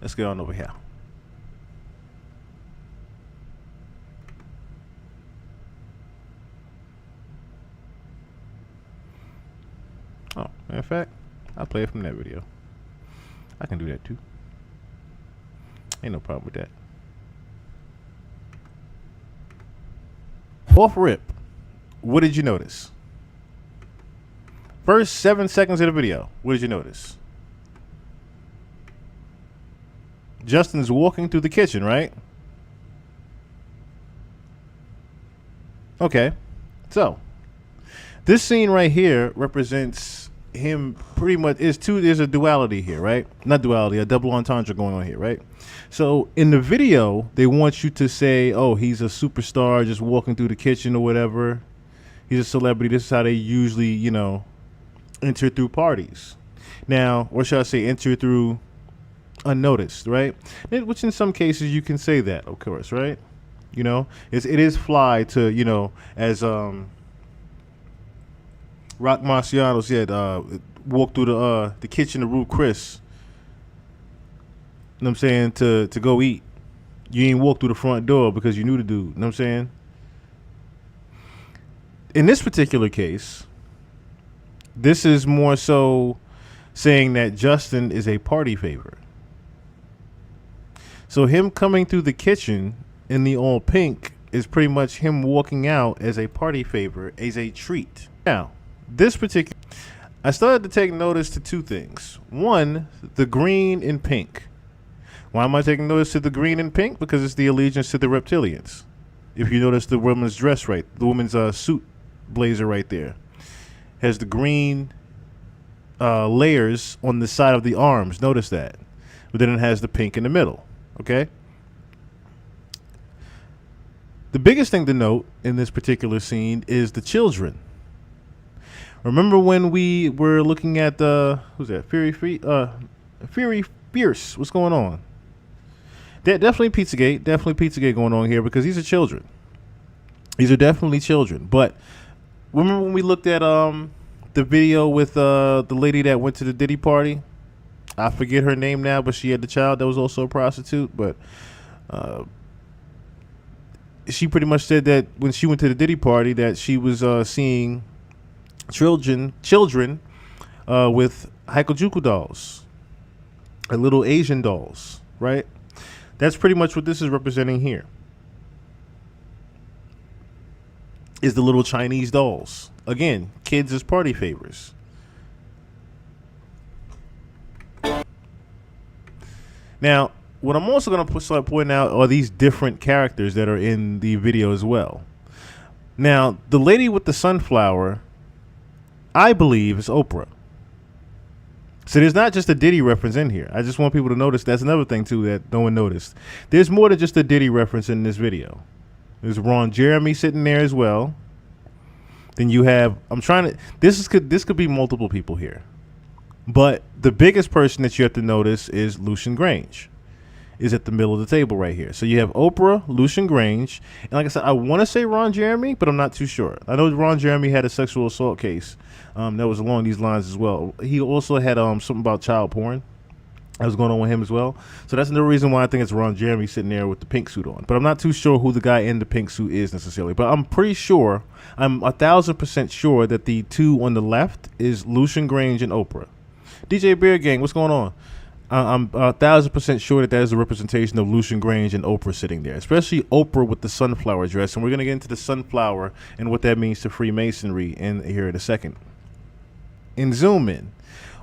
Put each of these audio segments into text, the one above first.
Let's get on over here. Oh, in fact, I'll play it from that video. I can do that too. Ain't no problem with that. Off rip, what did you notice? First 7 seconds of the video, what did you notice? Justin's walking through the kitchen, right? Okay, so this scene right here represents him pretty much. There's a duality here, right? Not duality, a double entendre going on here, right? So in the video, they want you to say, oh, he's a superstar just walking through the kitchen or whatever. He's a celebrity. This is how they usually, enter through parties. Now, or should I say enter through unnoticed, right? Which in some cases you can say that, of course, right? It is fly to, as Rock Marciano said, walk through the kitchen to Ruth Chris. You know what I'm saying? To go eat. You ain't walk through the front door because you knew the dude. You know what I'm saying? In this particular case, this is more so saying that Justin is a party favor. So him coming through the kitchen in the all pink is pretty much him walking out as a party favor, as a treat. Now, this particular, I started to take notice to two things. One, the green and pink. Why am I taking notice to the green and pink? Because it's the allegiance to the reptilians. If you notice the woman's dress right, the woman's suit blazer right there has the green layers on the side of the arms. Notice that. But then it has the pink in the middle. Okay? The biggest thing to note in this particular scene is the children. Remember when we were looking at who's that? Fury Fierce. What's going on? Definitely Pizzagate going on here because these are children. These are definitely children. But remember when we looked at the video with the lady that went to the Diddy party? I forget her name now, but she had the child that was also a prostitute. But she pretty much said that when she went to the Diddy party that she was seeing children with Hikojuku dolls, little Asian dolls, right? That's pretty much what this is representing here. Is the little Chinese dolls. Again, kids as party favors. Now, what I'm also going to start pointing out are these different characters that are in the video as well. Now, the lady with the sunflower, I believe, is Oprah. So there's not just a Diddy reference in here. I just want people to notice that's another thing, too, that no one noticed. There's more than just a Diddy reference in this video. There's Ron Jeremy sitting there as well. Then you have, this could be multiple people here. But the biggest person that you have to notice is Lucian Grange. Is at the middle of the table right here. So you have Oprah, Lucian Grange, and like I said, I want to say Ron Jeremy, but I'm not too sure. I know Ron Jeremy had a sexual assault case that was along these lines as well. He also had something about child porn that was going on with him as well. So that's the reason why I think it's Ron Jeremy sitting there with the pink suit on. But I'm not too sure who the guy in the pink suit is necessarily. But I'm pretty sure, I'm 1,000% sure that the two on the left is Lucian Grange and Oprah. DJ Bear Gang, what's going on? I'm 1,000% sure that is a representation of Lucian Grange and Oprah sitting there, especially Oprah with the sunflower dress. And we're going to get into the sunflower and what that means to Freemasonry here in a second. And zoom in.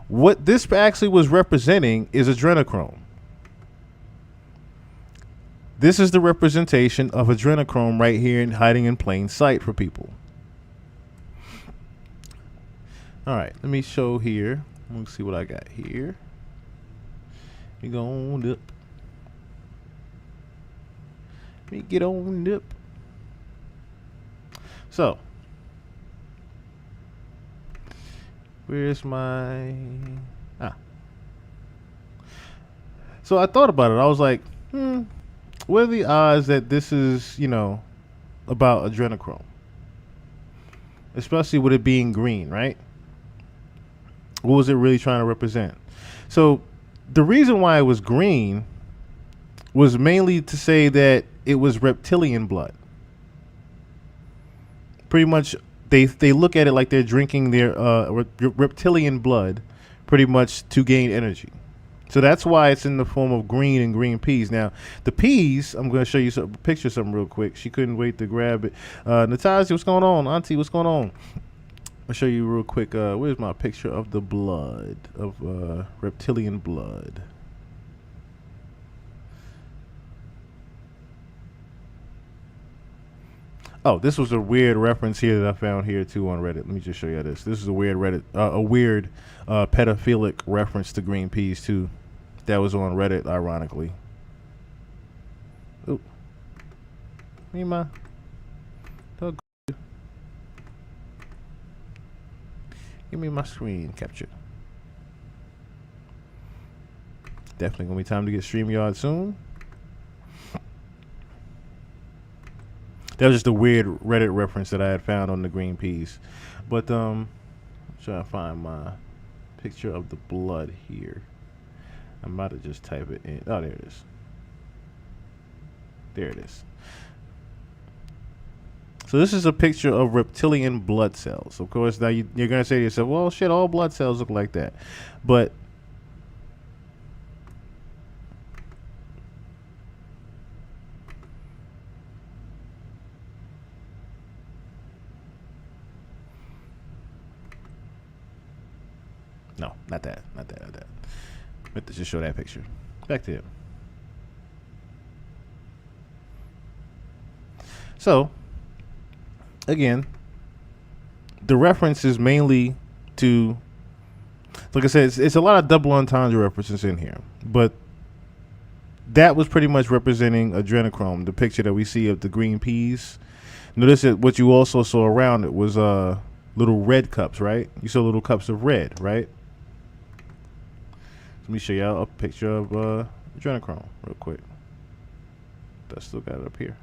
What this actually was representing is adrenochrome. This is the representation of adrenochrome right here and hiding in plain sight for people. All right, let me show here. Let me see what I got here. We go on up. Let me get on up. So, where's my... So I thought about it. I was like, what are the odds that this is, about adrenochrome? Especially with it being green, right? What was it really trying to represent? So the reason why it was green was mainly to say that it was reptilian blood. Pretty much, they look at it like they're drinking their reptilian blood, pretty much to gain energy. So that's why it's in the form of green and green peas. Now, the peas, I'm going to show you some picture, something real quick. She couldn't wait to grab it. Natasha, what's going on? Auntie, what's going on? I'll show you real quick. Where's my picture of the blood, of reptilian blood? Oh, this was a weird reference here that I found here too on Reddit. Let me just show you this. This is a weird pedophilic reference to green peas too. That was on Reddit, ironically. Oop. Me my dog. Give me my screen capture. Definitely gonna be time to get StreamYard soon. That was just a weird Reddit reference that I had found on the green peas. But I'm trying to find my picture of the blood here. I'm about to just type it in. Oh, there it is. There it is. So this is a picture of reptilian blood cells. Of course, now you're going to say to yourself, well, shit, all blood cells look like that. But no, not that. Meant to just show that picture. Back to him. So, again, the reference is mainly to, like I said, it's a lot of double entendre references in here. But that was pretty much representing adrenochrome, the picture that we see of the green peas. Notice that what you also saw around it was little red cups, right? You saw little cups of red, right? Let me show y'all a picture of adrenochrome real quick. I still got it up here.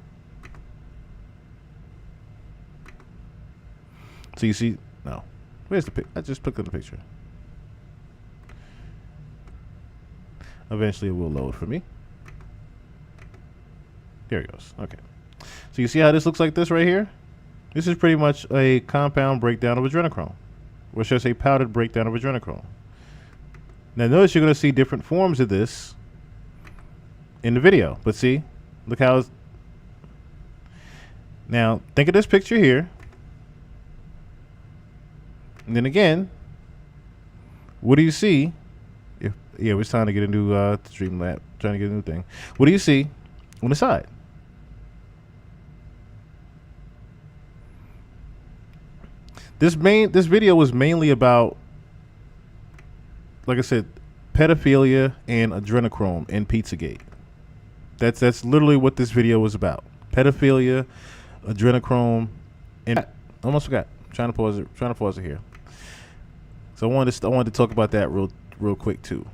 So you see, no, where's the pic? I just clicked on the picture. Eventually it will load for me. There it goes. Okay. So you see how this looks like this right here? This is pretty much a compound breakdown of adrenochrome. Or should I say powdered breakdown of adrenochrome. Now notice you're going to see different forms of this in the video. But see, look how it's... Now, think of this picture here. And then again, what do you see? Yeah, we're trying to get a new Streamlab, trying to get a new thing. What do you see on the side? This video was mainly about, like I said, pedophilia and adrenochrome in Pizzagate. That's literally what this video was about. Pedophilia, adrenochrome, and I almost forgot. Trying to pause it here. So I wanted to talk about that real quick too.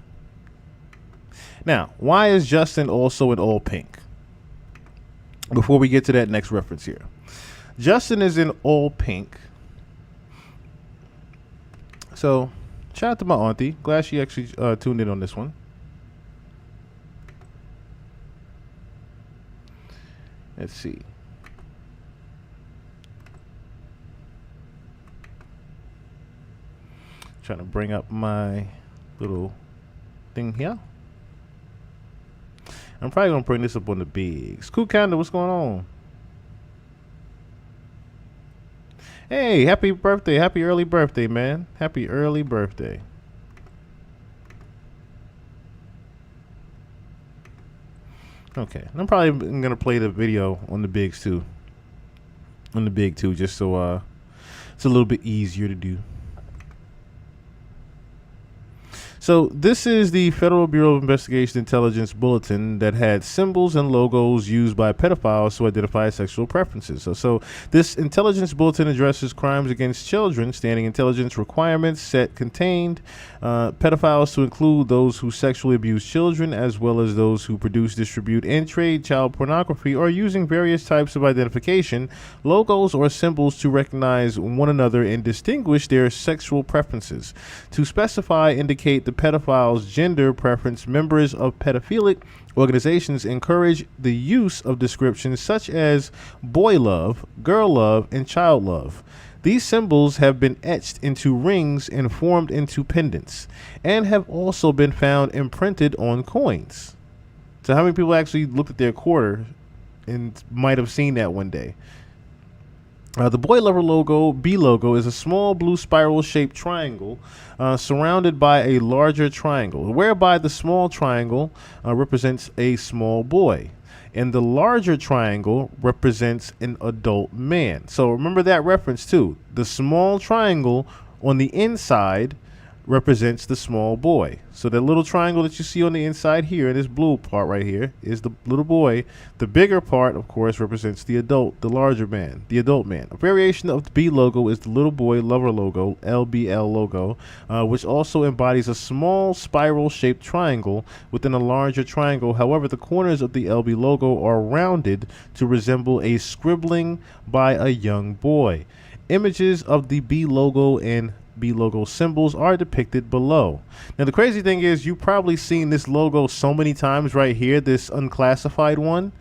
Now, why is Justin also in all pink? Before we get to that next reference here, Justin is in all pink. So, shout out to my auntie. Glad she actually tuned in on this one. Let's see. Trying to bring up my little thing here. I'm probably gonna bring this up on the bigs. Cool Candle, what's going on? Hey, happy birthday, happy early birthday, man. Happy early birthday. Okay, I'm probably gonna play the video on the bigs too. On the big too, just so it's a little bit easier to do. So this is the Federal Bureau of Investigation Intelligence Bulletin that had symbols and logos used by pedophiles to identify sexual preferences. So this intelligence bulletin addresses crimes against children, standing intelligence requirements set contained pedophiles to include those who sexually abuse children, as well as those who produce, distribute, and trade child pornography, or using various types of identification, logos, or symbols to recognize one another and distinguish their sexual preferences. To specify, indicate the pedophiles' gender preference, members of pedophilic organizations encourage the use of descriptions such as boy love, girl love, and child love. These symbols have been etched into rings and formed into pendants, and have also been found imprinted on coins. So how many people actually looked at their quarter and might have seen that one day? The Boy Lover logo, B logo, is a small blue spiral-shaped triangle surrounded by a larger triangle, whereby the small triangle represents a small boy, and the larger triangle represents an adult man. So remember that reference too. The small triangle on the inside represents the small boy. So that little triangle that you see on the inside here, this blue part right here, is the little boy. The bigger part, of course, represents the adult, the larger man, the adult man. A variation of the B logo is the little boy lover logo, LBL logo, which also embodies a small spiral-shaped triangle within a larger triangle. However, the corners of the LB logo are rounded to resemble a scribbling by a young boy. Images of the B logo and B logo symbols are depicted below. Now the crazy thing is, you've probably seen this logo so many times right here, this unclassified one,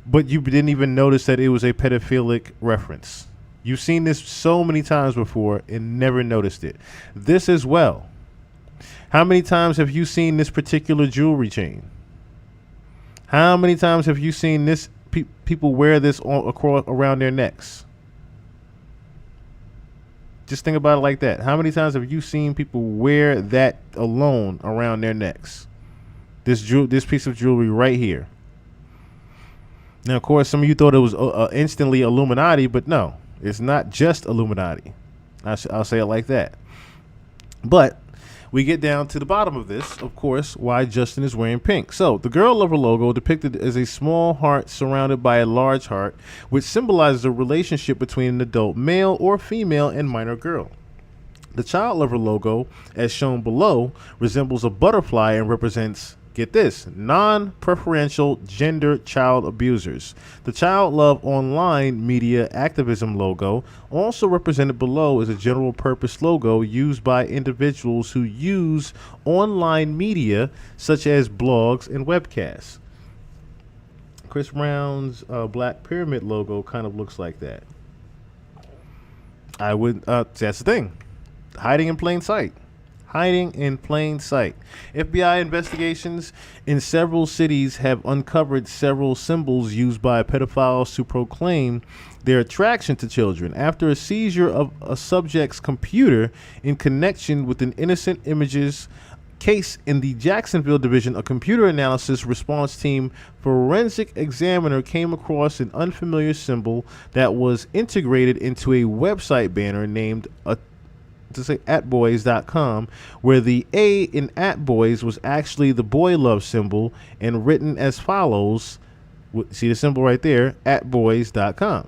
but you didn't even notice that it was a pedophilic reference. You've seen this so many times before and never noticed it. This as well. How many times have you seen this particular jewelry chain? How many times have you seen this people wear this across around their necks? Just think about it like that. How many times have you seen people wear that alone around their necks? This piece of jewelry right here. Now, of course, some of you thought it was instantly Illuminati, but no, it's not just Illuminati. I'll say it like that. But we get down to the bottom of this, of course, why Justin is wearing pink. So the girl lover logo depicted as a small heart surrounded by a large heart, which symbolizes a relationship between an adult male or female and minor girl. The child lover logo, as shown below, resembles a butterfly and represents, get this, non-preferential gender child abusers. The Child Love Online Media Activism logo, also represented below, is a general purpose logo used by individuals who use online media such as blogs and webcasts. Chris Brown's Black Pyramid logo kind of looks like that. That's the thing. Hiding in plain sight. Hiding in plain sight. FBI investigations in several cities have uncovered several symbols used by pedophiles to proclaim their attraction to children. After a seizure of a subject's computer in connection with an innocent images case in the Jacksonville division, a computer analysis response team forensic examiner came across an unfamiliar symbol that was integrated into a website banner named @boys.com, where the A in @boys was actually the boy love symbol and written as follows. See the symbol right there, @boys.com.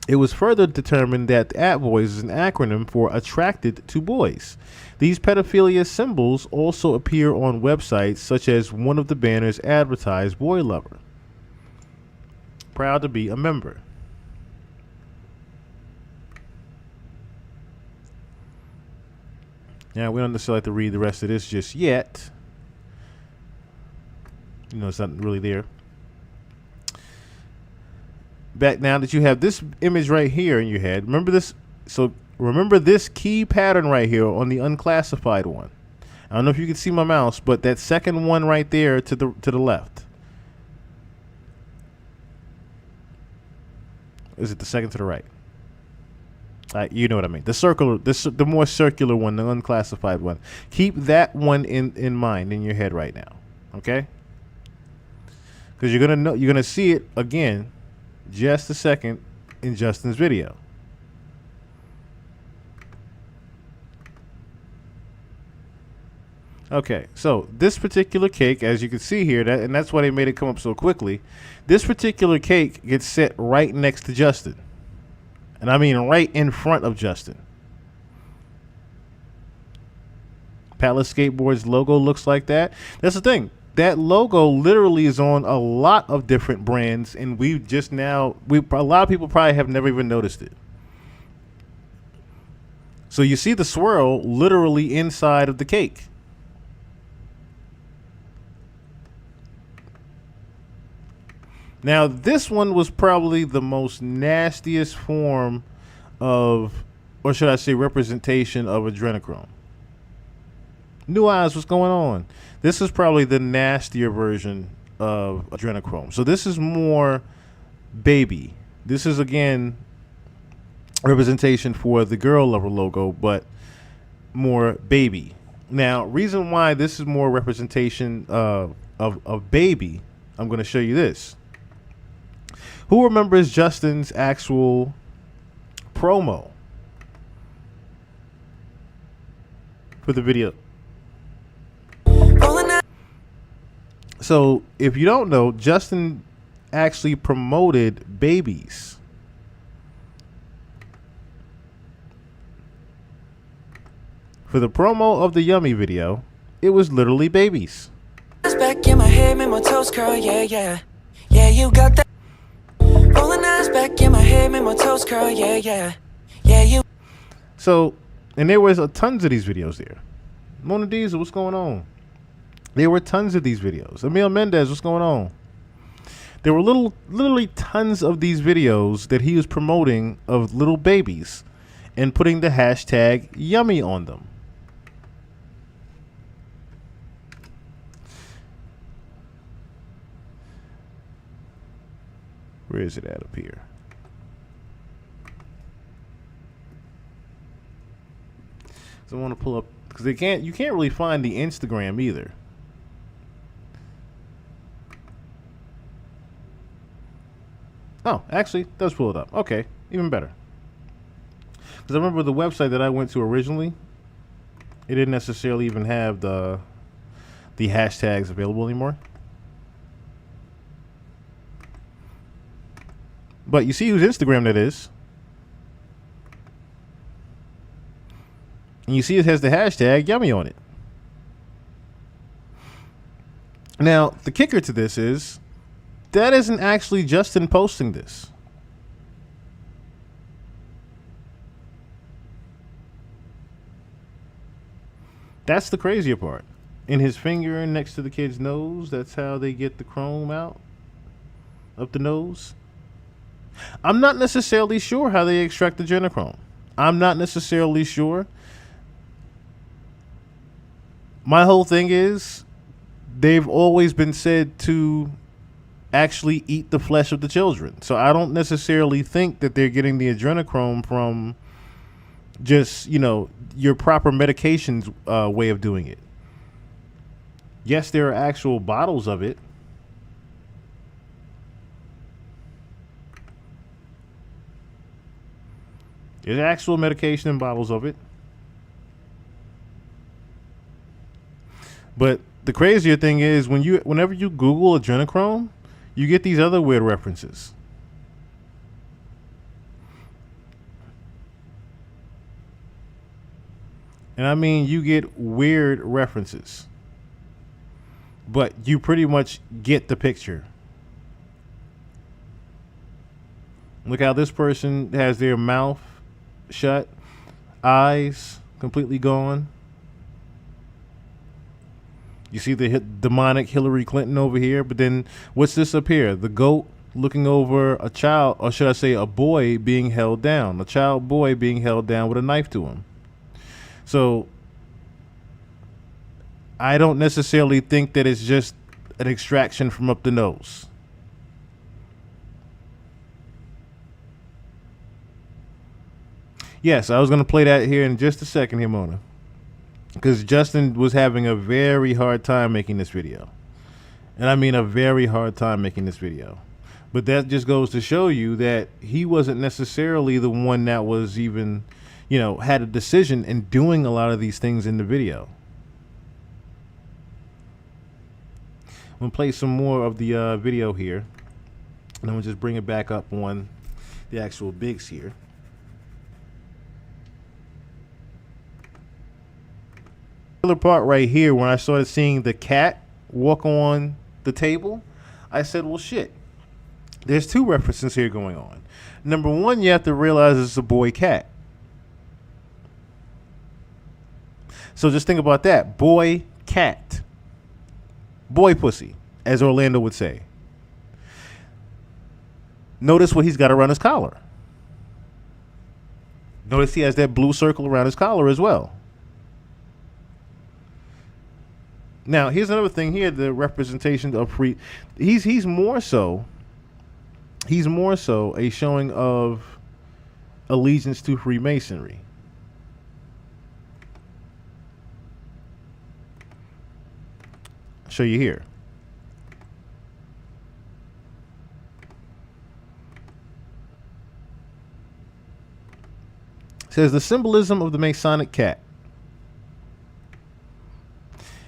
It was further determined that @boys is an acronym for attracted to boys. These pedophilia symbols also appear on websites such as one of the banners advertised Boy Lover. Proud to be a member. Now, we don't necessarily have to read the rest of this just yet. You know, it's not really there. Back now that you have this image right here in your head, remember this. So remember this key pattern right here on the unclassified one. I don't know if you can see my mouse, but that second one right there to the left. Is it the second to the right? You know what I mean. The circular, the more circular one, the unclassified one. Keep that one in mind in your head right now, okay? Because you're gonna see it again, just a second in Justin's video. Okay, so this particular cake, as you can see here, and that's why they made it come up so quickly. This particular cake gets set right next to Justin. And I mean right in front of Justin. Palace Skateboards logo looks like that. That's the thing. That logo literally is on a lot of different brands, and a lot of people probably have never even noticed it. So you see the swirl literally inside of the cake. Now, this one was probably the most nastiest form of, or should I say, representation of adrenochrome. New eyes, what's going on? This is probably the nastier version of adrenochrome. So this is more baby. This is, again, representation for the girl lover logo, but more baby. Now, reason why this is more representation of baby, I'm going to show you this. Who remembers Justin's actual promo for the video? So, if you don't know, Justin actually promoted babies. For the promo of the Yummy video, it was literally babies. Back in my head, make my toes curl, yeah, yeah. Yeah, you got that. Rolling eyes back in my head, make my toes curl, yeah, yeah. Yeah, you. So, and there was tons of these videos there. Mona Diesel, what's going on? There were tons of these videos. Emil Mendez, what's going on? There were literally tons of these videos that he was promoting of little babies and putting the hashtag Yummy on them. Where is it at up here? So I want to pull up because you can't really find the Instagram either. Oh, actually, it does pull it up. Okay, even better. Because I remember the website that I went to originally, it didn't necessarily even have the hashtags available anymore. But you see whose Instagram that is. And you see it has the hashtag Yummy on it. Now, the kicker to this is that isn't actually Justin posting this. That's the crazier part. In his finger next to the kid's nose, that's how they get the chrome out up the nose. I'm not necessarily sure how they extract the adrenochrome. I'm not necessarily sure. My whole thing is they've always been said to actually eat the flesh of the children. So I don't necessarily think that they're getting the adrenochrome from just, your proper medications way of doing it. Yes, there are actual bottles of it. There's actual medication and bottles of it. But the crazier thing is whenever you Google adrenochrome, you get these other weird references. And I mean, you get weird references. But you pretty much get the picture. Look how this person has their mouth shut, eyes completely gone. You see the demonic Hillary Clinton over here, but then what's this up here? The goat looking over a child, or should I say a boy being held down, a child boy being held down with a knife to him. So I don't necessarily think that it's just an extraction from up the nose. Yes, I was going to play that here in just a second here, Mona. Because Justin was having a very hard time making this video. And I mean a very hard time making this video. But that just goes to show you that he wasn't necessarily the one that was even, had a decision in doing a lot of these things in the video. I'm going to play some more of the video here. And I'm going to just bring it back up on the actual bigs here. Part right here, when I started seeing the cat walk on the table, I said, well, shit, there's two references here going on. Number one, you have to realize it's a boy cat. So just think about that. Boy cat. Boy pussy, as Orlando would say. Notice what he's got around his collar. Notice he has that blue circle around his collar as well. Now, here's another thing here, the representation of free. He's more so a showing of allegiance to Freemasonry. I'll show you here. It says the symbolism of the Masonic cat.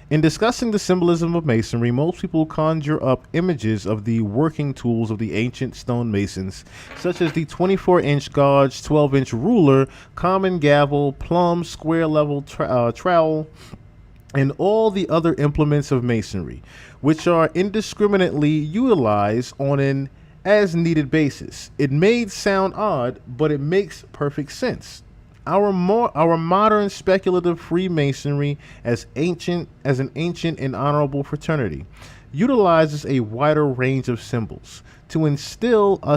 In discussing the symbolism of Masonry, most people conjure up images of the working tools of the ancient stonemasons, such as the 24-inch gauge, 12-inch ruler, common gavel, plumb, square level trowel, and all the other implements of Masonry, which are indiscriminately utilized on an as-needed basis. It may sound odd, but it makes perfect sense. Our modern speculative Freemasonry, as an ancient and honorable fraternity, utilizes a wider range of symbols to instill in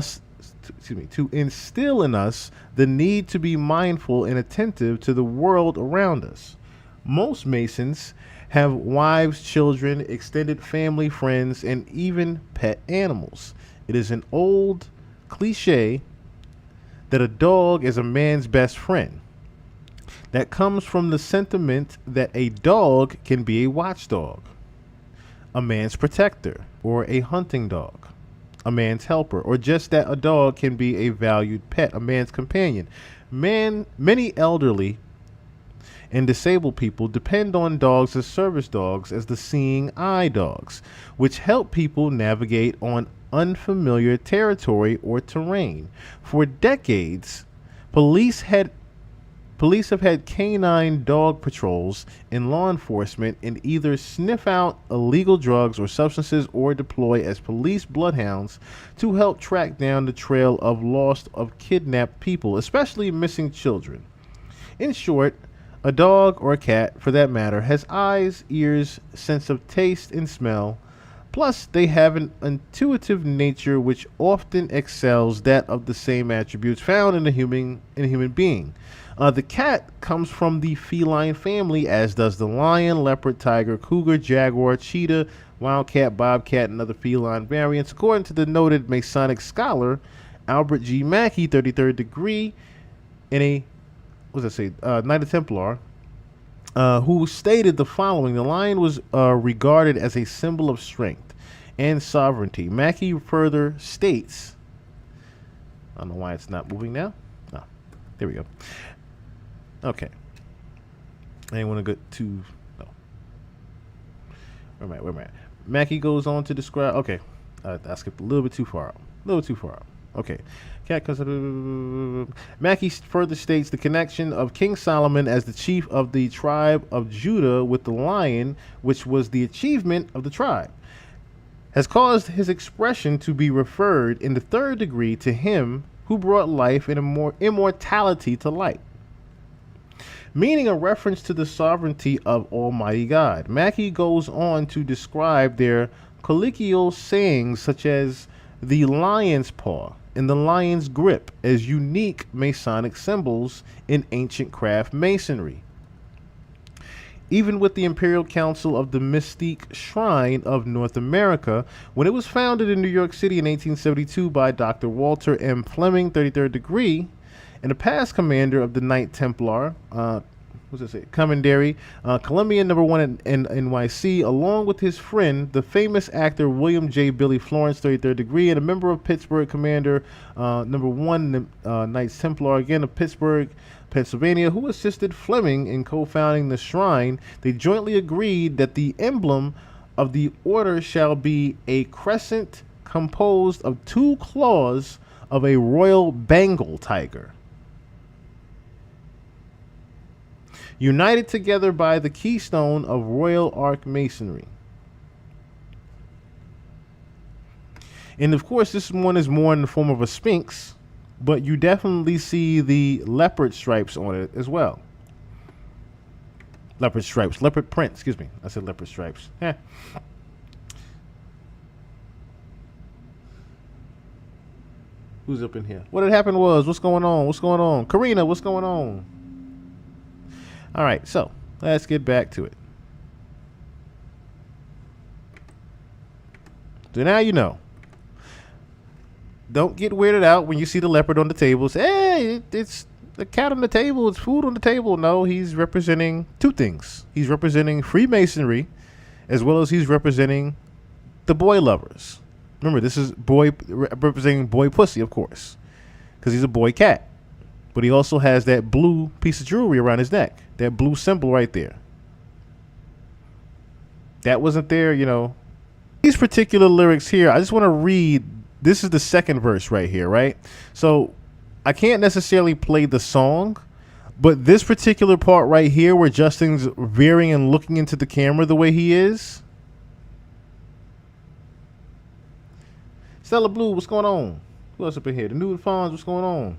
us the need to be mindful and attentive to the world around us. Most Masons have wives, children, extended family, friends, and even pet animals. It is an old cliche that a dog is a man's best friend. That comes from the sentiment that a dog can be a watchdog, a man's protector, or a hunting dog, a man's helper, or just that a dog can be a valued pet, a man's companion. Many elderly and disabled people depend on dogs as service dogs, as the seeing eye dogs, which help people navigate on unfamiliar territory or terrain. For decades, police have had canine dog patrols in law enforcement and either sniff out illegal drugs or substances or deploy as police bloodhounds to help track down the trail of kidnapped people, especially missing children. In short, a dog, or a cat for that matter, has eyes, ears, sense of taste and smell. Plus, they have an intuitive nature which often excels that of the same attributes found in a human being. The cat comes from the feline family, as does the lion, leopard, tiger, cougar, jaguar, cheetah, wildcat, bobcat, and other feline variants, according to the noted Masonic scholar Albert G. Mackey, 33rd degree, in a Knight of Templar, who stated the following: the lion was regarded as a symbol of strength and sovereignty. Mackey further states, I don't know why it's not moving now. No, there we go. Okay. I didn't want to go too. No. Where am I at? Mackey goes on to describe. Okay. I skipped a little bit too far out. Okay. Mackey further states the connection of King Solomon as the chief of the tribe of Judah with the lion, which was the achievement of the tribe, has caused his expression to be referred in the third degree to him who brought life and immortality to light, meaning a reference to the sovereignty of Almighty God. Mackey goes on to describe their colloquial sayings such as the lion's paw and the lion's grip as unique Masonic symbols in ancient craft masonry. Even with the Imperial Council of the Mystique Shrine of North America, when it was founded in New York City in 1872 by Dr. Walter M. Fleming, 33rd degree, and a past commander of the Knight Templar, Commandery, Colombian number 1 in NYC, along with his friend, the famous actor William J. Billy Florence, 33rd degree, and a member of Pittsburgh Commander number 1 Knights Templar, again of Pittsburgh, Pennsylvania, who assisted Fleming in co-founding the shrine. They jointly agreed that the emblem of the order shall be a crescent composed of 2 claws of a royal Bengal tiger, united together by the keystone of Royal Arc Masonry. And of course, this one is more in the form of a sphinx, but you definitely see the leopard stripes on it as well. Leopard print, excuse me. I said leopard stripes. Who's up in here? What had happened was, what's going on? What's going on? Karina, what's going on? All right, so let's get back to it. So now you know. Don't get weirded out when you see the leopard on the table. Say, hey, it's the cat on the table. It's food on the table. No, he's representing two things. He's representing Freemasonry, as well as he's representing the boy lovers. Remember, this is boy representing boy pussy, of course, because he's a boy cat. But he also has that blue piece of jewelry around his neck, that blue symbol right there. That wasn't there, you know. These particular lyrics here, I just want to read. This is the second verse right here, right? So I can't necessarily play the song, but this particular part right here where Justin's veering and looking into the camera the way he is. Stella Blue, what's going on? Who else up in here? The Nude Fonz, what's going on?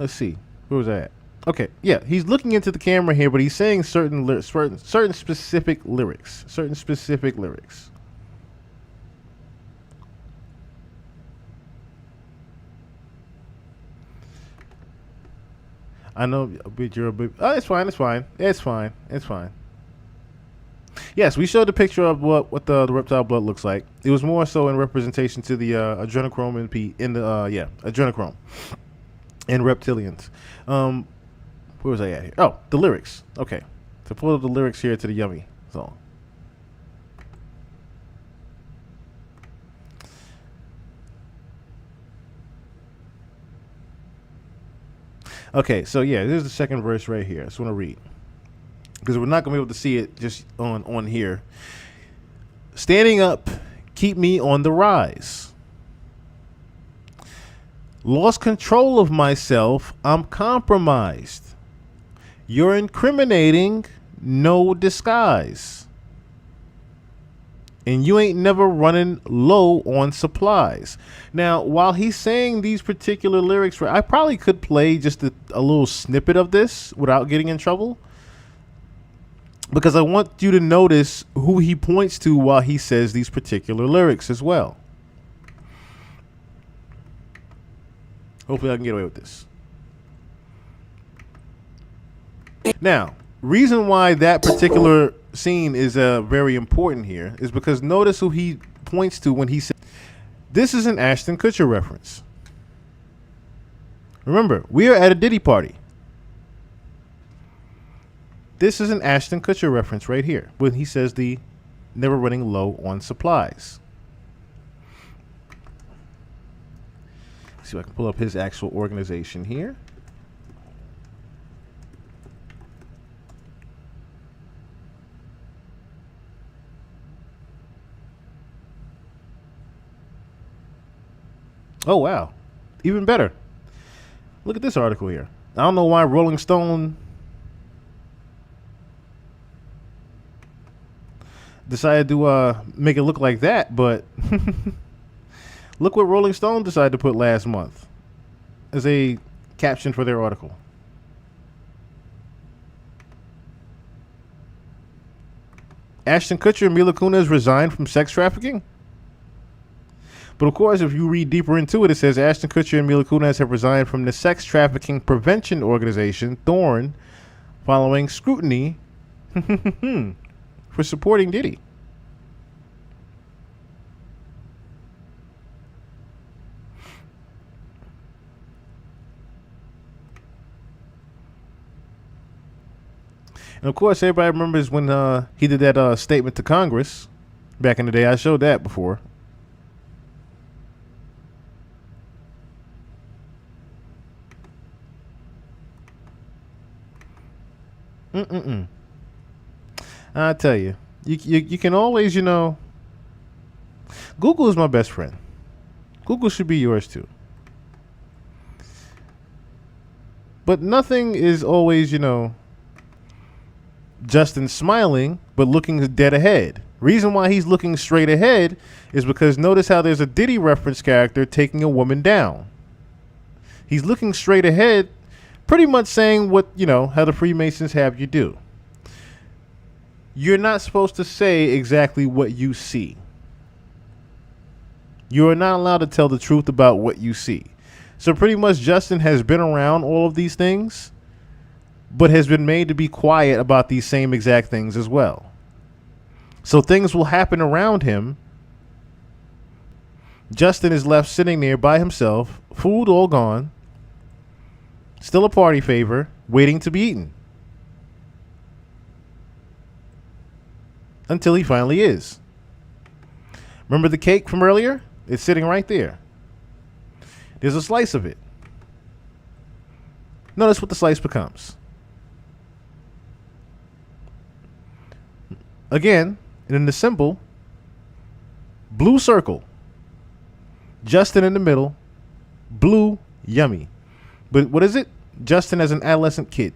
Let's see. Where was I at? Okay, yeah, he's looking into the camera here, but he's saying certain specific lyrics. Certain specific lyrics. I know, but you're a bit. Oh, it's fine. It's fine. It's fine. It's fine. Yes, we showed the picture of what the reptile blood looks like. It was more so in representation to the adrenochrome adrenochrome and reptilians. Where was I at here? Oh, the lyrics. Okay, to pull up the lyrics here to the Yummy song. Okay, so yeah, this is the second verse right here. I just want to read, because we're not going to be able to see it just on here. Standing up, keep me on the rise. Lost control of myself, I'm compromised. You're incriminating, no disguise. And you ain't never running low on supplies. Now, while he's saying these particular lyrics, I probably could play just a little snippet of this without getting in trouble, because I want you to notice who he points to while he says these particular lyrics as well. Hopefully I can get away with this. Now, reason why that particular scene is very important here is because notice who he points to when he says, this is an Ashton Kutcher reference. Remember, we are at a Diddy party. This is an Ashton Kutcher reference right here when he says the never running low on supplies. Let's see if I can pull up his actual organization here. Oh, wow. Even better. Look at this article here. I don't know why Rolling Stone decided to make it look like that, but look what Rolling Stone decided to put last month as a caption for their article. Ashton Kutcher and Mila Kunis resigned from sex trafficking? But of course, if you read deeper into it, it says Ashton Kutcher and Mila Kunis have resigned from the sex trafficking prevention organization, Thorn, following scrutiny for supporting Diddy. And of course, everybody remembers when he did that statement to Congress back in the day. I showed that before. I tell you, you can always, you know, Google is my best friend. Google should be yours too. But nothing is always, you know, Justin smiling, but looking dead ahead. Reason why he's looking straight ahead is because notice how there's a Diddy reference character taking a woman down. He's looking straight ahead, pretty much saying what, you know, how the Freemasons have you do. You're not supposed to say exactly what you see. You are not allowed to tell the truth about what you see. So pretty much Justin has been around all of these things, but has been made to be quiet about these same exact things as well. So things will happen around him. Justin is left sitting there by himself, food all gone, still a party favor, waiting to be eaten. Until he finally is. Remember the cake from earlier? It's sitting right there. There's a slice of it. Notice what the slice becomes. Again, in the symbol, blue circle. Justin in the middle, blue Yummy. But what is it? Justin as an adolescent kid.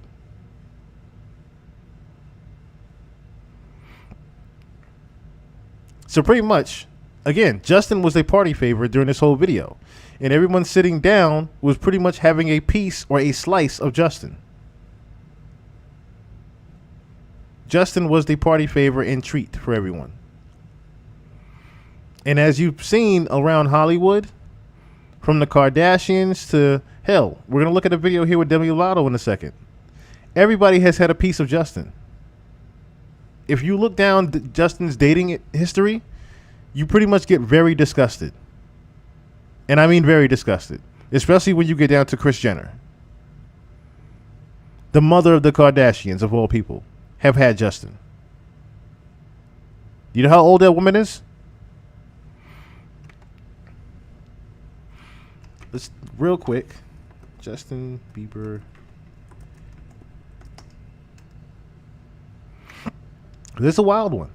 So pretty much, again, Justin was a party favorite during this whole video. And everyone sitting down was pretty much having a piece or a slice of Justin. Justin was the party favor and treat for everyone. And as you've seen around Hollywood, from the Kardashians to hell, we're going to look at a video here with Demi Lovato in a second. Everybody has had a piece of Justin. If you look down Justin's dating history, you pretty much get very disgusted. And I mean very disgusted. Especially when you get down to Kris Jenner. The mother of the Kardashians, of all people, have had Justin. You know how old that woman is? Let's real quick. Justin Bieber. This is a wild one.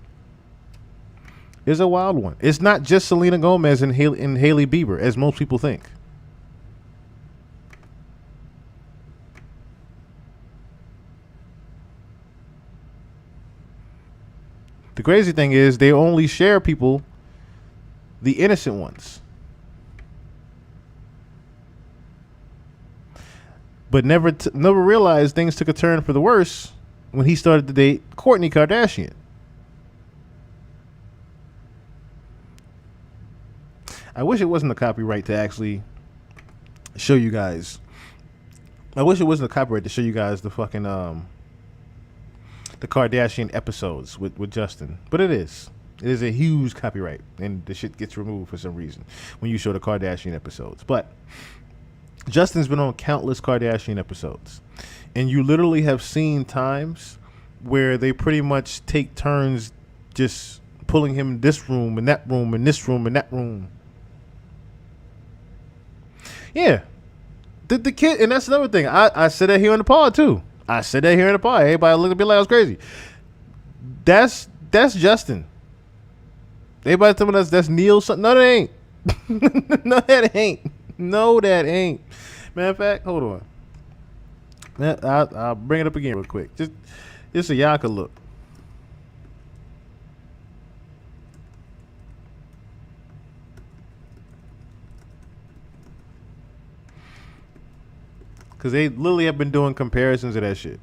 It's a wild one. It's not just Selena Gomez and Hailey Bieber, as most people think. The crazy thing is they only share people, the innocent ones. But never realized things took a turn for the worse when he started to date Kourtney Kardashian. I wish it wasn't a copyright to actually show you guys. I wish it wasn't a copyright to show you guys the fucking the Kardashian episodes with Justin. But it is. It is a huge copyright, and the shit gets removed for some reason when you show the Kardashian episodes. But Justin's been on countless Kardashian episodes, and you literally have seen times where they pretty much take turns just pulling him in this room and that room and this room and that room. Yeah. The kid, and that's another thing. I said that here in the pod too. I said that here in the pod. Everybody looked at me like I was crazy. That's Justin. Everybody telling us that's Neil. No, that ain't. No, that ain't. No, that ain't. Matter of fact, hold on. I'll bring it up again real quick. Just so y'all can look. Because they literally have been doing comparisons of that shit.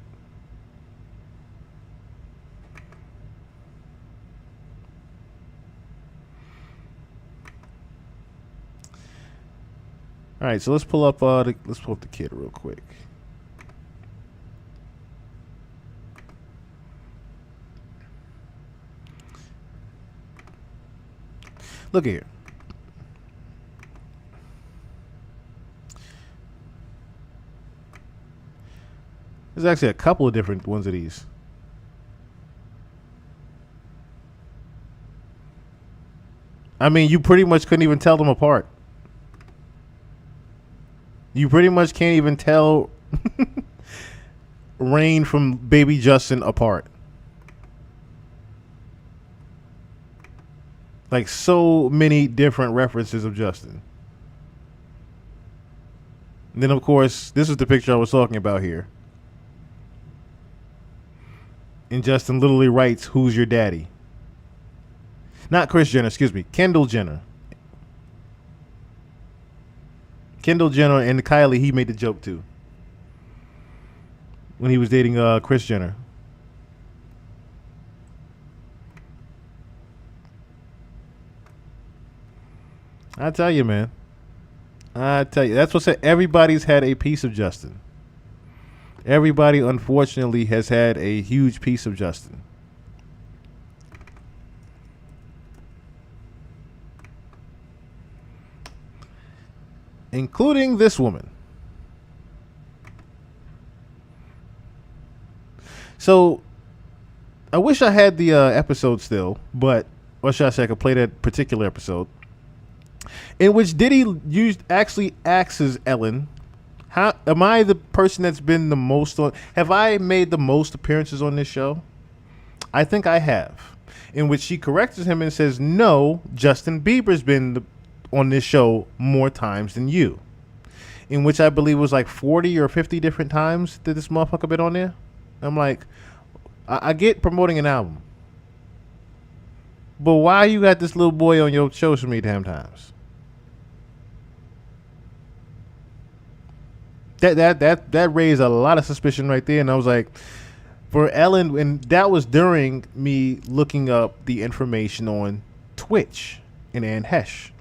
All right, so let's pull up the kid real quick. Look here. There's actually a couple of different ones of these. I mean, you pretty much couldn't even tell them apart. You pretty much can't even tell Rain from Baby Justin apart. Like, so many different references of Justin. And then, of course, this is the picture I was talking about here. And Justin literally writes, "Who's your daddy?" Not Kris Jenner, excuse me. Kendall Jenner. Kendall Jenner and Kylie, he made the joke too. When he was dating Kris Jenner. I tell you, man. I tell you, that's what said. Everybody's had a piece of Justin. Everybody, unfortunately, has had a huge piece of Justin. Including this woman. So, I wish I had the episode still, but, or should I say I could play that particular episode, in which Diddy actually asks Ellen, how am I the person that's been the most on, have I made the most appearances on this show? I think I have. In which she corrects him and says, no, Justin Bieber's been on this show more times than you. In which I believe was like 40 or 50 different times that this motherfucker been on there. I'm like, I get promoting an album, but why you got this little boy on your show so many damn times? That raised a lot of suspicion right there, and I was like, for Ellen, and that was during me looking up the information on Twitch and Ann Hesh.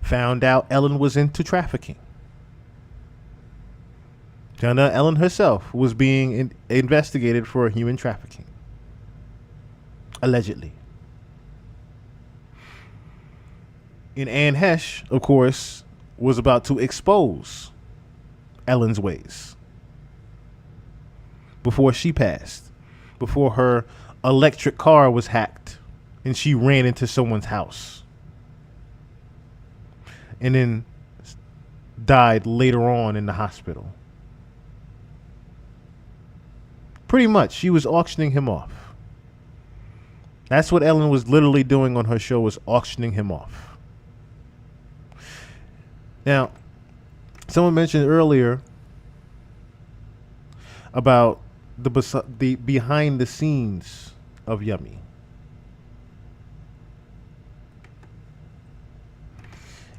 Found out Ellen was into trafficking. Found out Ellen herself was being investigated for human trafficking. Allegedly. And Ann Hesh, of course, was about to expose Ellen's ways before she passed, before her electric car was hacked and she ran into someone's house and then died later on in the hospital. Pretty much, she was auctioning him off. That's what Ellen was literally doing on her show, was auctioning him off. Now, someone mentioned earlier about the behind the scenes of Yummy.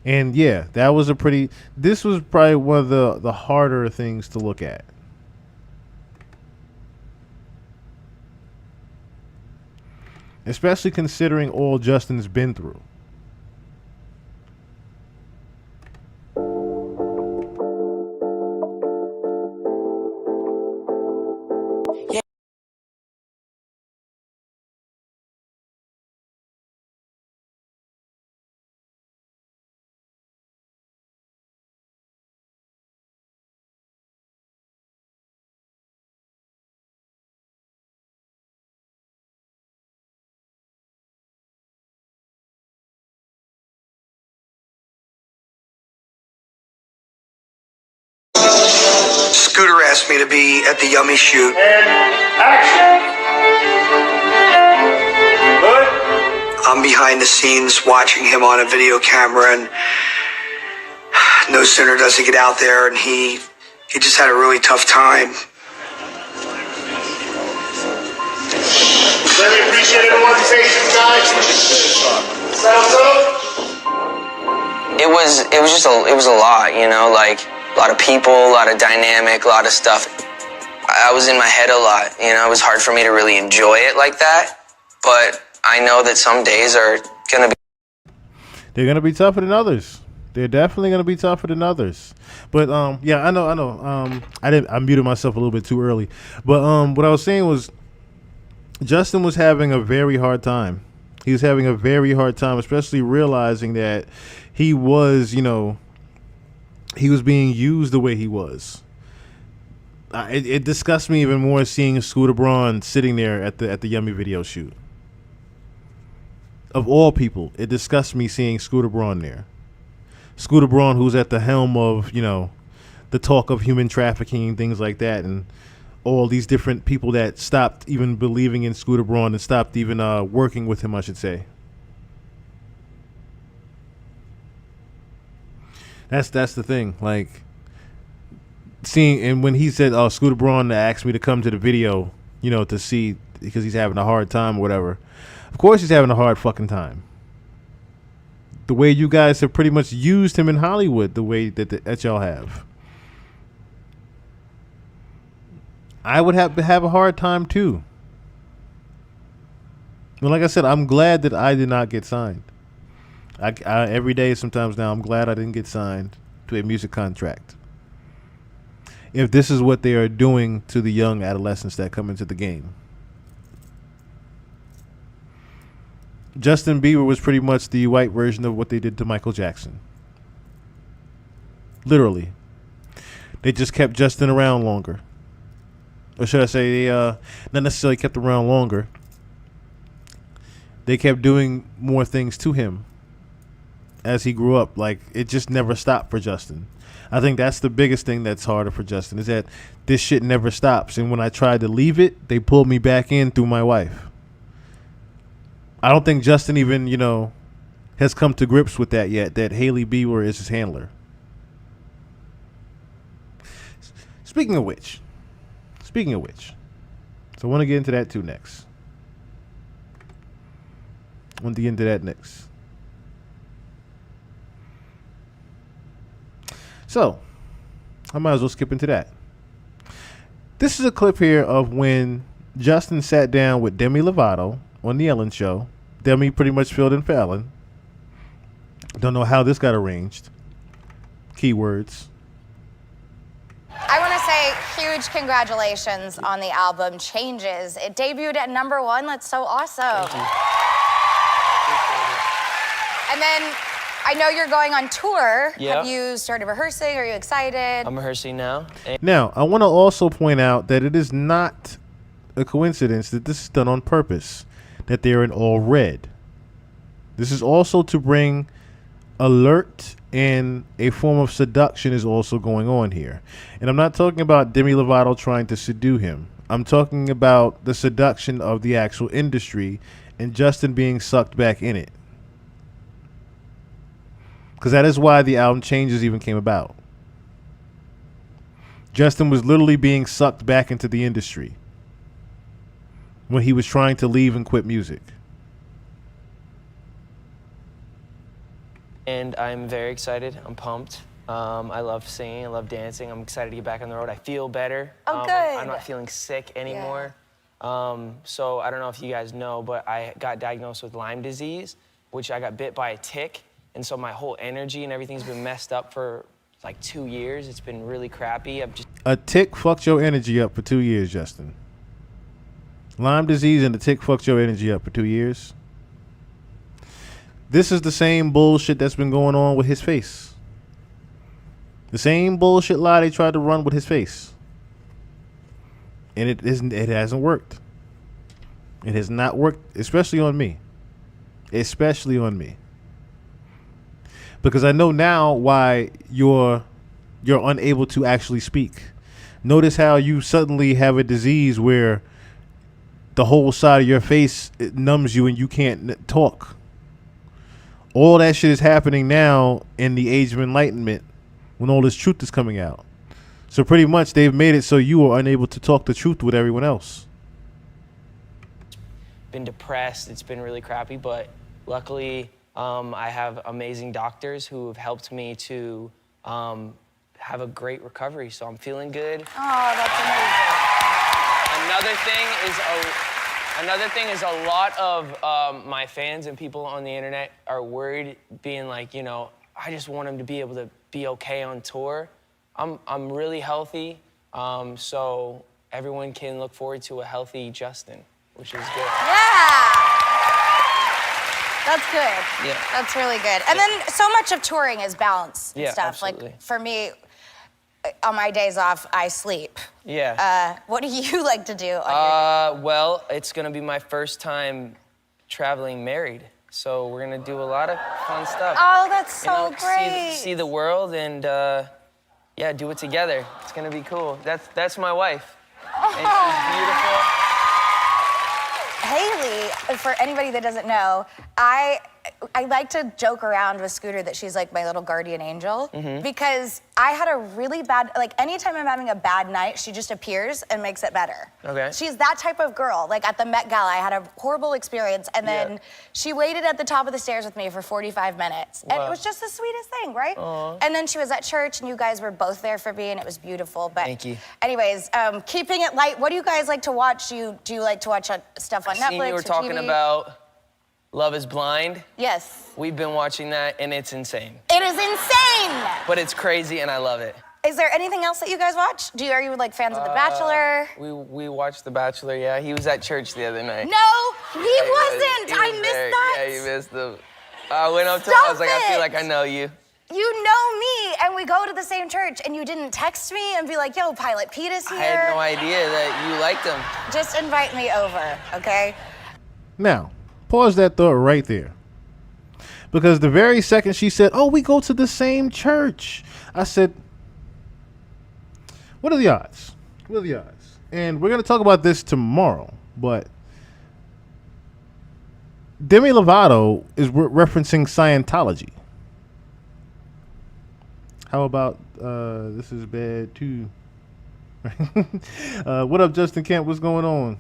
And yeah, that was this was probably one of the harder things to look at. Especially considering all Justin's been through. Scooter asked me to be at the Yummy shoot. And action! Good? I'm behind the scenes watching him on a video camera, and no sooner does he get out there, and he just had a really tough time. Let me appreciate everyone's patience, guys. Sounds good? It was a lot, you know, like a lot of people, a lot of dynamic, a lot of stuff. I was in my head a lot, you know. It was hard for me to really enjoy it like that, but I know that some days are gonna be. They're gonna be tougher than others. They're definitely gonna be tougher than others. But yeah, I know. I muted myself a little bit too early. But what I was saying was, Justin was having a very hard time. He was having a very hard time, especially realizing that he was, you know, he was being used the way he was. It disgusts me even more seeing Scooter Braun sitting there at the Yummy video shoot. Of all people, it disgusts me seeing Scooter Braun there. Scooter Braun, who's at the helm of, you know, the talk of human trafficking and things like that, and all these different people that stopped even believing in Scooter Braun and stopped even working with him, I should say. That's the thing. Like, seeing, and when he said, Scooter Braun asked me to come to the video, you know, to see, because he's having a hard time or whatever. Of course he's having a hard fucking time. The way you guys have pretty much used him in Hollywood, the way that y'all have. I would have a hard time too. But like I said, I'm glad that I did not get signed. Every day, sometimes now, I'm glad I didn't get signed to a music contract. If this is what they are doing to the young adolescents that come into the game. Justin Bieber was pretty much the white version of what they did to Michael Jackson. Literally. They just kept Justin around longer. Or should I say, they not necessarily kept him around longer. They kept doing more things to him as he grew up. Like, it just never stopped for Justin. I think that's the biggest thing that's harder for Justin, is that this shit never stops. And when I tried to leave it, they pulled me back in through my wife. I don't think Justin even, has come to grips with that yet, that Hailey Bieber is his handler. Speaking of which, so I want to get into that too next. So, I might as well skip into that. This is a clip here of when Justin sat down with Demi Lovato on the Ellen Show. Demi pretty much filled in for Ellen. Don't know how this got arranged. Keywords. I want to say huge congratulations on the album Changes. It debuted at #1. That's so awesome. Thank you. And then I know you're going on tour. Yeah. Have you started rehearsing? Are you excited? I'm rehearsing now. Now, I want to also point out that it is not a coincidence that this is done on purpose, that they're in all red. This is also to bring alert, and a form of seduction is also going on here. And I'm not talking about Demi Lovato trying to seduce him. I'm talking about the seduction of the actual industry and Justin being sucked back in it. Because that is why the album Changes even came about. Justin was literally being sucked back into the industry when he was trying to leave and quit music. And I'm very excited. I'm pumped. I love singing. I love dancing. I'm excited to get back on the road. I feel better. Oh, good. I'm not feeling sick anymore. So I don't know if you guys know, but I got diagnosed with Lyme disease, which I got bit by a tick. And so my whole energy and everything's been messed up for like 2 years. It's been really crappy. A tick fucked your energy up for 2 years, Justin. Lyme disease and the tick fucked your energy up for 2 years. This is the same bullshit that's been going on with his face. The same bullshit lie they tried to run with his face. And it hasn't worked. It has not worked, especially on me. Especially on me. Because I know now why you're unable to actually speak. Notice how you suddenly have a disease where the whole side of your face, it numbs you and you can't talk. All that shit is happening now in the age of enlightenment when all this truth is coming out. So pretty much they've made it so you are unable to talk the truth with everyone else. Been depressed. It's been really crappy, but luckily I have amazing doctors who have helped me to have a great recovery. So I'm feeling good. Oh, that's amazing. Another thing is a lot of my fans and people on the internet are worried, being like, I just want him to be able to be okay on tour. I'm really healthy, so everyone can look forward to a healthy Justin, which is good. Yeah. That's good. Yeah. That's really good. And then so much of touring is balance and Yeah, stuff. absolutely. Like for me, on my days off, I sleep. Yeah. What do you like to do on your Well, it's gonna be my first time traveling married, so we're gonna do a lot of fun stuff. Oh, that's so great. See the world and yeah, do it together. It's gonna be cool. That's my wife. And she's beautiful. Haley, for anybody that doesn't know, I like to joke around with Scooter that she's like my little guardian angel because I had a really bad, like anytime I'm having a bad night, she just appears and makes it better. Okay. She's that type of girl. Like at the Met Gala, I had a horrible experience and then she waited at the top of the stairs with me for 45 minutes. And it was just the sweetest thing, right? Aww. And then she was at church and you guys were both there for me and it was beautiful. But Thank you. anyways, keeping it light, what do you guys like to watch? Do you like to watch stuff on Netflix You were or talking TV? about Love is Blind. Yes. We've been watching that, and it's insane. It is insane. But it's crazy, and I love it. Is there anything else that you guys watch? Are you like fans of The Bachelor? We watched The Bachelor, yeah. He was at church the other night. No, he Yeah, wasn't. he was I missed there. that. Yeah, you missed the... I went up to him, I was like, I feel like I know you. You know me, and we go to the same church, and you didn't text me and be like, yo, Pilot Pete is here. I had no idea that you liked him. Just invite me over, okay? Now, pause that thought right there. Because the very second she said, oh, we go to the same church, I said, what are the odds? What are the odds? And we're going to talk about this tomorrow, but Demi Lovato is referencing Scientology. How about this is bad too? What up, Justin Kemp? What's going on?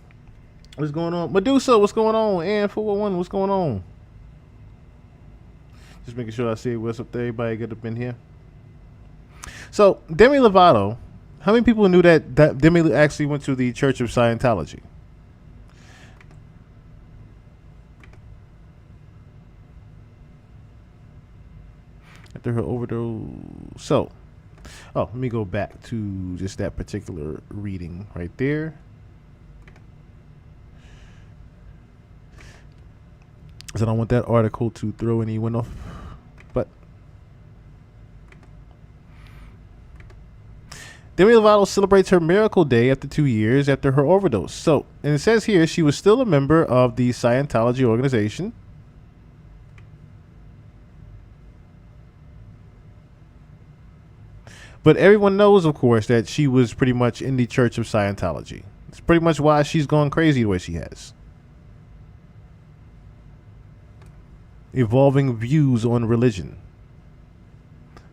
What's going on? Medusa, what's going on? And 411, what's going on? Just making sure I see what's up there. Everybody get up in here. So, Demi Lovato, how many people knew that Demi actually went to the Church of Scientology? After her overdose. So, let me go back to just that particular reading right there. Because I don't want that article to throw anyone off. But Demi Lovato celebrates her miracle day after 2 years after her overdose. So, and it says here she was still a member of the Scientology organization. But everyone knows, of course, that she was pretty much in the Church of Scientology. It's pretty much why she's gone crazy the way she has. Evolving views on religion.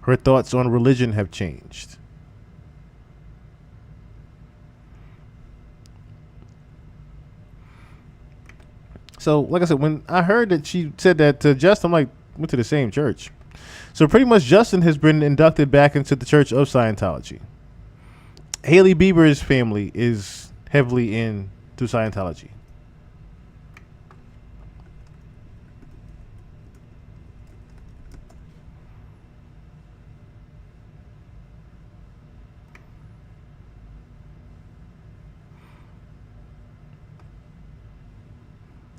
Her thoughts on religion have changed. So, like I said, when I heard that she said that to Justin, I'm like, went to the same church. So pretty much Justin has been inducted back into the Church of Scientology. Hailey Bieber's family is heavily into Scientology.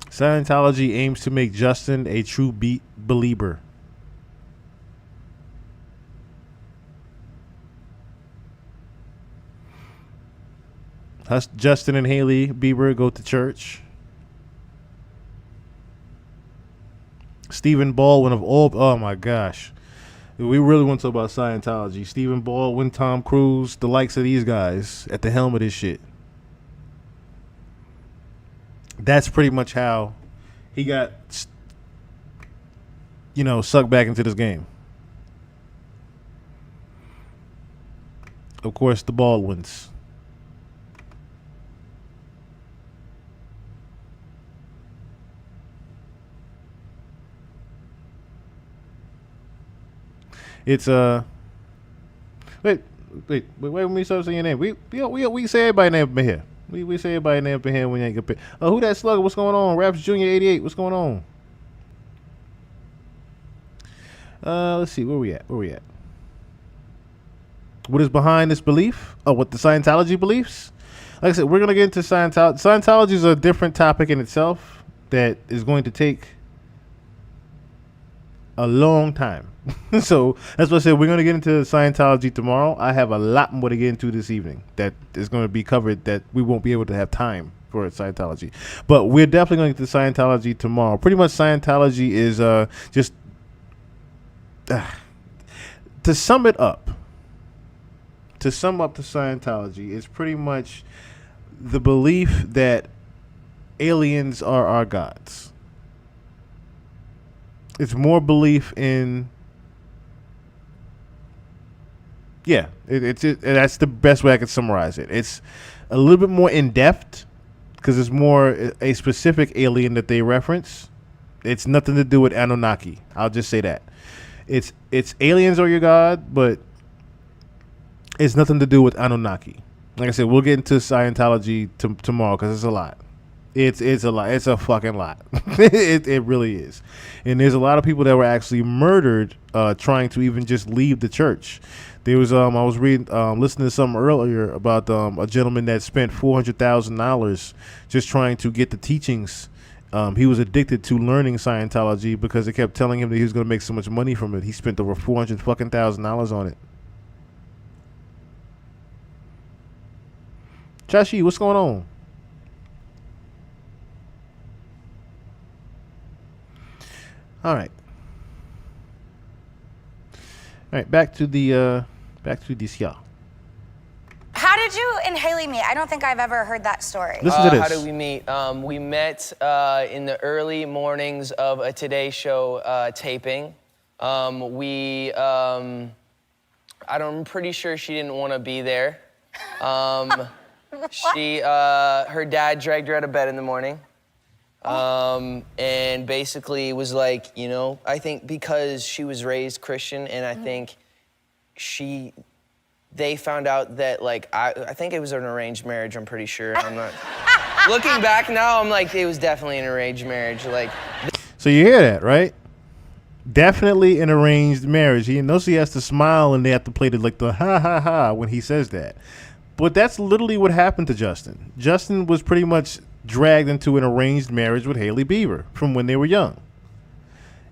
Scientology aims to make Justin a true believer. Justin and Hailey Bieber go to church. Stephen Baldwin of all, oh my gosh. We really want to talk about Scientology. Stephen Baldwin, Tom Cruise, the likes of these guys at the helm of this shit. That's pretty much how he got, sucked back into this game. Of course, the Baldwins. It's wait, when we start saying your name, we say everybody's name up in here. We say everybody's name up in here when you ain't get. Who that slugger? What's going on? Raps Junior 88. What's going on? Let's see where we at. What is behind this belief? Oh, what the Scientology beliefs? Like I said, we're gonna get into Scientology. Scientology is a different topic in itself that is going to take a long time. So that's what I said. We're going to get into Scientology tomorrow. I have a lot more to get into this evening that is going to be covered that we won't be able to have time for Scientology. But we're definitely going to get to Scientology tomorrow. Pretty much Scientology is just to sum it up. To sum up the Scientology is pretty much the belief that aliens are our gods. It's more belief in, that's the best way I could summarize it. It's a little bit more in depth because it's more a specific alien that they reference. It's nothing to do with Anunnaki. I'll just say that. It's aliens are your god, but it's nothing to do with Anunnaki. Like I said, we'll get into Scientology tomorrow because it's a lot. It's a lot. It's a fucking lot. It really is. And there's a lot of people that were actually murdered trying to even just leave the church. There was I was reading listening to something earlier about a gentleman that spent $400,000 just trying to get the teachings. He was addicted to learning Scientology because they kept telling him that he was going to make so much money from it. He spent over $400,000 on it. Chashi, what's going on? All right. Back to this, y'all. How did you and Haley meet? I don't think I've ever heard that story. Listen to this. How did we meet? We met in the early mornings of a Today Show taping. I'm pretty sure she didn't want to be there. Her dad dragged her out of bed in the morning. And basically was like, I think because she was raised Christian, and I think they found out that, like, I think it was an arranged marriage, I'm pretty sure. I'm not, looking back now, I'm like, it was definitely an arranged marriage, like. So you hear that, right? Definitely an arranged marriage. He knows he has to smile, and they have to play the ha ha ha when he says that. But that's literally what happened to Justin. Justin was pretty much dragged into an arranged marriage with Hailey Bieber from when they were young.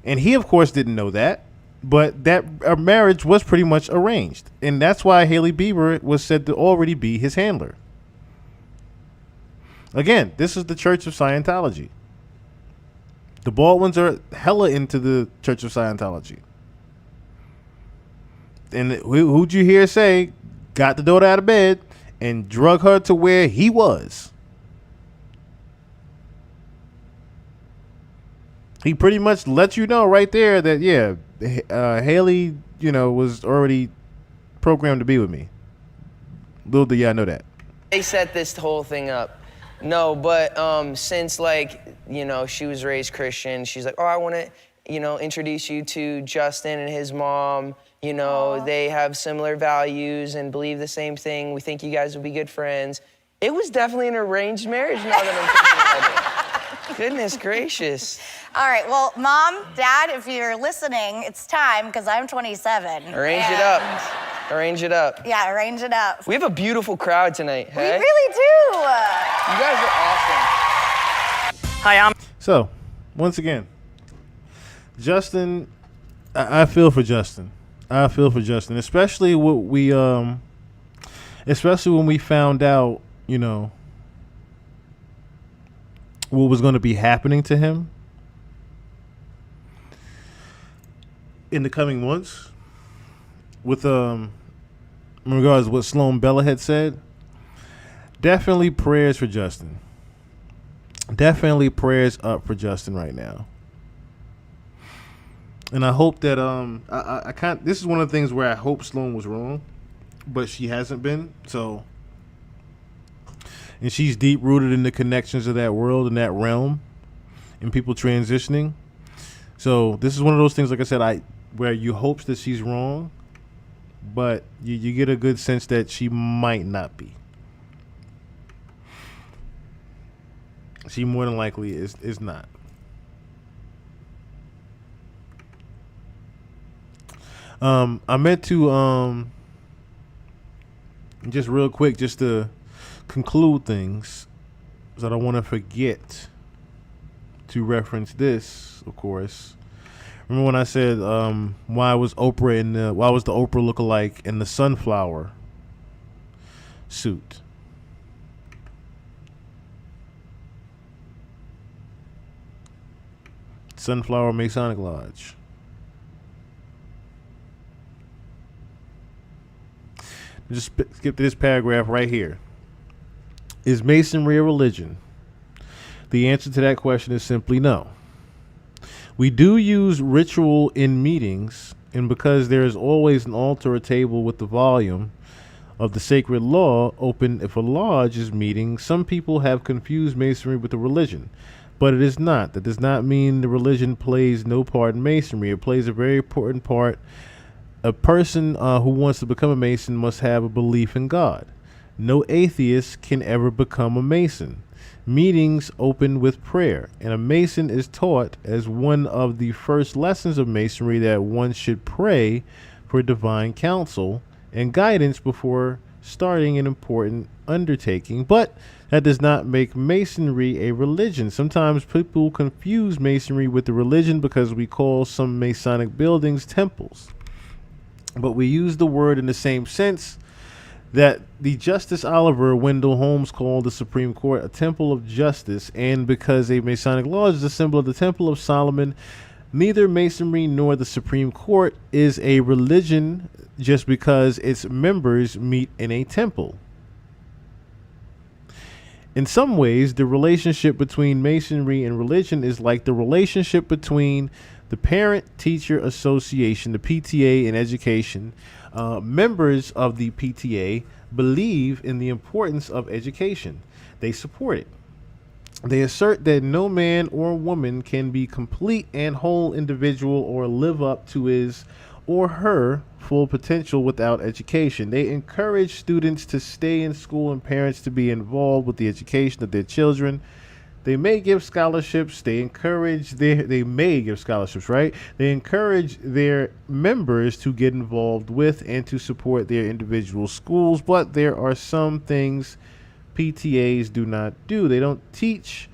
And he, of course, didn't know that. But that marriage was pretty much arranged. And that's why Hailey Bieber was said to already be his handler. Again, this is the Church of Scientology. The Baldwins are hella into the Church of Scientology. And who'd you hear say got the daughter out of bed and drug her to where he was? He pretty much let you know right there that, yeah, Haley, was already programmed to be with me. Little do y'all know that. They set this whole thing up. No, but since, like, she was raised Christian, she's like, oh, I want to, introduce you to Justin and his mom. They have similar values and believe the same thing. We think you guys would be good friends. It was definitely an arranged marriage now that I'm thinking about it. Goodness gracious. All right, well, Mom, Dad, if you're listening, it's time, because I'm 27. Arrange it up. Arrange it up. Yeah, arrange it up. We have a beautiful crowd tonight, hey? We really do. You guys are awesome. Hi, So, once again, Justin, I feel for Justin. I feel for Justin, especially when we found out, what was going to be happening to him in the coming months with in regards to what Sloan Bella had said. Definitely prayers for Justin. Definitely prayers up for Justin right now. And I hope that I can't. This is one of the things where I hope Sloan was wrong, but she hasn't been. So, and she's deep rooted in the connections of that world and that realm, and people transitioning. So this is one of those things, like I said, where you hope that she's wrong, but you get a good sense that she might not be. She more than likely is not. I meant to just real quick, just to conclude things, so I don't want to forget to reference this, of course. Remember when I said why was the Oprah lookalike in the sunflower suit? Sunflower Masonic Lodge. Just skip to this paragraph right here. Is Masonry a religion? The answer to that question is simply no. We do use ritual in meetings, and because there is always an altar or table with the volume of the sacred law open if a lodge is meeting, some people have confused Masonry with a religion, but it is not. That does not mean the religion plays no part in Masonry. It plays a very important part. A person who wants to become a Mason must have a belief in God. No atheist can ever become a Mason. Meetings open with prayer, and a Mason is taught as one of the first lessons of Masonry that one should pray for divine counsel and guidance before starting an important undertaking. But that does not make Masonry a religion. Sometimes people confuse Masonry with the religion because we call some Masonic buildings temples. But we use the word in the same sense that the Justice Oliver Wendell Holmes called the Supreme Court a temple of justice, and because a Masonic lodge is a symbol of the Temple of Solomon, neither Masonry nor the Supreme Court is a religion just because its members meet in a temple. In some ways, the relationship between Masonry and religion is like the relationship between the Parent-Teacher Association, the PTA, and education. Members of the PTA believe in the importance of education. They support it. They assert that no man or woman can be complete and whole individual or live up to his or her full potential without education. They encourage students to stay in school and parents to be involved with the education of their children. They may give scholarships. They may give scholarships, right? They encourage their members to get involved with and to support their individual schools. But there are some things PTAs do not do. They don't teach.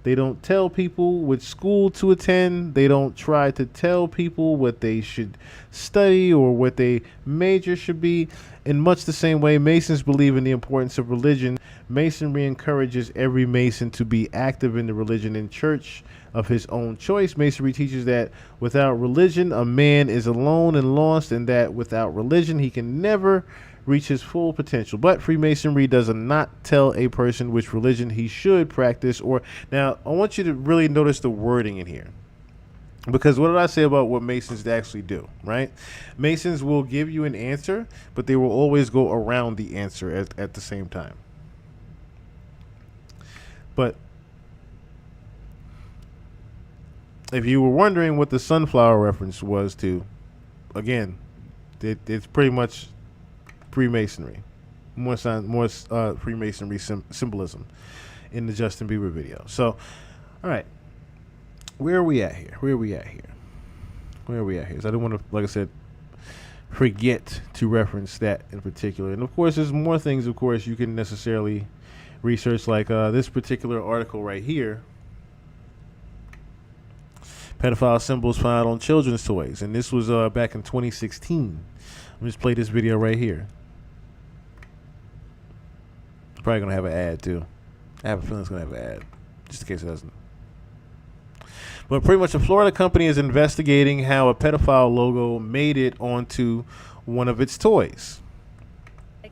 They don't tell people which school to attend. They don't try to tell people what they should study or what their major should be. In much the same way, Masons believe in the importance of religion. Masonry encourages every Mason to be active in the religion and church of his own choice. Masonry teaches that without religion, a man is alone and lost, and that without religion, he can never reach his full potential. But Freemasonry does not tell a person which religion he should practice. Or now, I want you to really notice the wording in here, because what did I say about what Masons actually do, right? Masons will give you an answer, but they will always go around the answer at the same time. But if you were wondering what the sunflower reference was to, again, it's pretty much Freemasonry, more Freemasonry symbolism in the Justin Bieber video. So, all right, where are we at here? So I don't want to, like I said, forget to reference that in particular. And of course, there's more things, of course, you can necessarily research, like this particular article right here. Pedophile symbols found on children's toys, and this was back in 2016. Let me just play this video right here. Probably gonna have an ad too. I have a feeling it's gonna have an ad, just in case it doesn't. But pretty much, a Florida company is investigating how a pedophile logo made it onto one of its toys.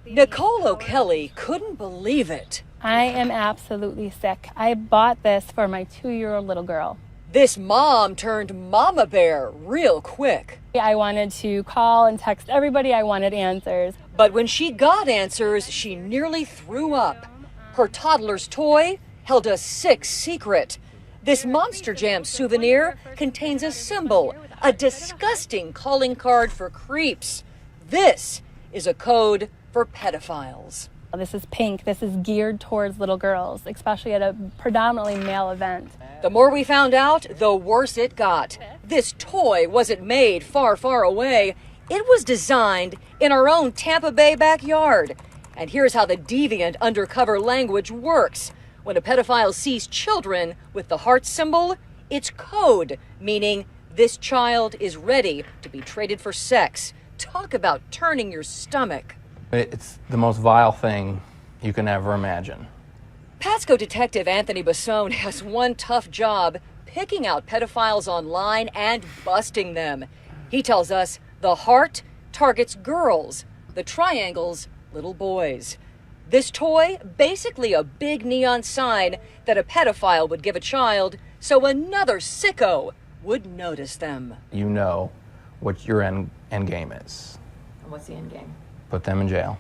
Nicole O'Kelly couldn't believe it. I am absolutely sick. I bought this for my 2-year-old little girl. This mom turned mama bear real quick. I wanted to call and text everybody. I wanted answers. But when she got answers, she nearly threw up. Her toddler's toy held a sick secret. This Monster Jam souvenir contains a symbol, a disgusting calling card for creeps. This is a code for pedophiles. This is pink. This is geared towards little girls, especially at a predominantly male event. The more we found out, the worse it got. This toy wasn't made far, far away. It was designed in our own Tampa Bay backyard. And here's how the deviant undercover language works. When a pedophile sees children with the heart symbol, it's code, meaning this child is ready to be traded for sex. Talk about turning your stomach. It's the most vile thing you can ever imagine. Pasco detective Anthony Bassone has one tough job: picking out pedophiles online and busting them. He tells us the heart targets girls, the triangles, little boys. This toy, basically a big neon sign that a pedophile would give a child so another sicko would notice them. You know what your end game is. And what's the end game? Put them in jail.